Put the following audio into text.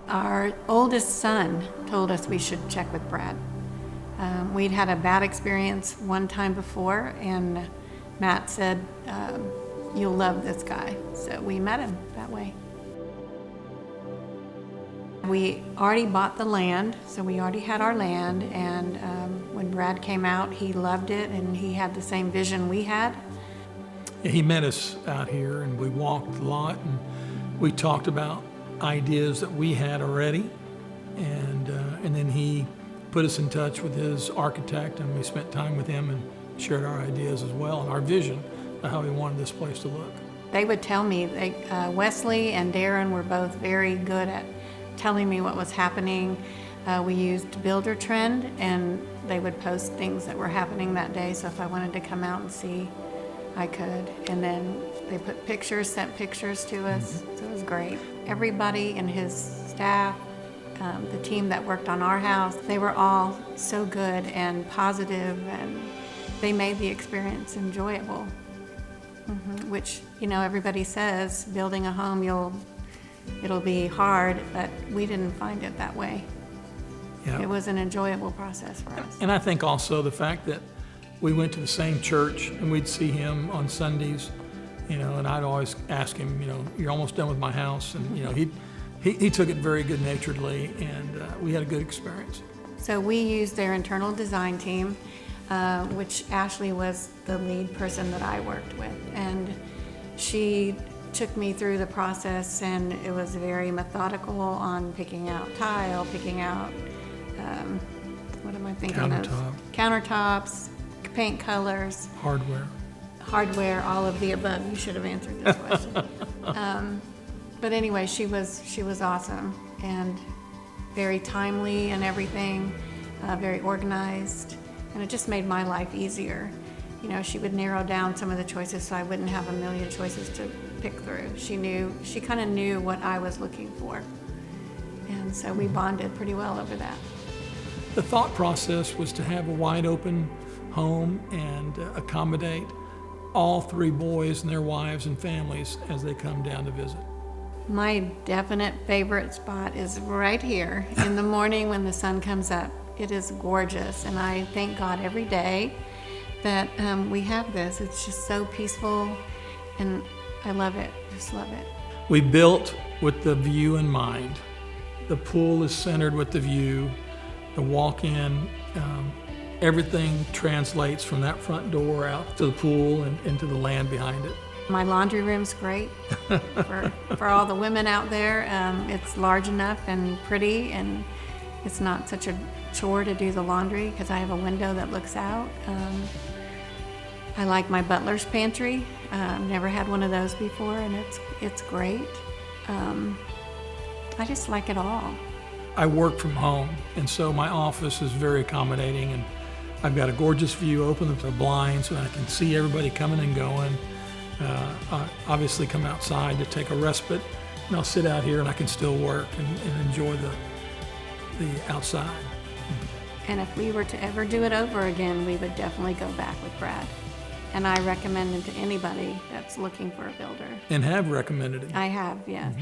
Our oldest son told us we should check with Brad. We'd had a bad experience one time before, and Matt said, you'll love this guy. So we met him that way. We already bought the land, so we already had our land, and when Brad came out, he loved it, and he had the same vision we had. Yeah, he met us out here, and we walked a lot, and we talked about ideas that we had already, and then he put us in touch with his architect, and we spent time with him and shared our ideas as well and our vision of how we wanted this place to look. They would tell me, Wesley and Darren were both very good at telling me what was happening. We used Builder Trend, and they would post things that were happening that day, so if I wanted to come out and see, I could. And then they put pictures, sent pictures to us, so it was great. Everybody and his staff, the team that worked on our house, they were all so good and positive, and they made the experience enjoyable. Which, everybody says building a home, it'll be hard, but we didn't find it that way. Yeah. It was an enjoyable process for us. And I think also the fact that we went to the same church and we'd see him on Sundays, and I'd always ask him, you're almost done with my house, and he took it very good-naturedly, and we had a good experience. So we used their internal design team, which Ashley was the lead person that I worked with, and she took me through the process, and it was very methodical on picking out tile, picking out, what am I thinking of? Countertops, paint colors. Hardware, all of the above. You should have answered this question. But anyway, she was awesome and very timely and everything, very organized, and it just made my life easier. She would narrow down some of the choices so I wouldn't have a million choices to pick through. She kind of knew what I was looking for, and so we bonded pretty well over that. The thought process was to have a wide open home and accommodate all three boys and their wives and families as they come down to visit. My definite favorite spot is right here in the morning when the sun comes up. It is gorgeous, and I thank God every day that we have this. It's just so peaceful, and I love it, just love it. We built with the view in mind. The pool is centered with the view. The walk-in, everything translates from that front door out to the pool and into the land behind it. My laundry room's great for all the women out there. It's large enough and pretty, and it's not such a chore to do the laundry because I have a window that looks out. I like my butler's pantry. Never had one of those before, and it's great. I just like it all. I work from home, and so my office is very accommodating, and I've got a gorgeous view, open the blinds so I can see everybody coming and going. I obviously come outside to take a respite, and I'll sit out here and I can still work and enjoy the outside. And if we were to ever do it over again, we would definitely go back with Brad. And I recommend him to anybody that's looking for a builder. And have recommended it. I have, yes.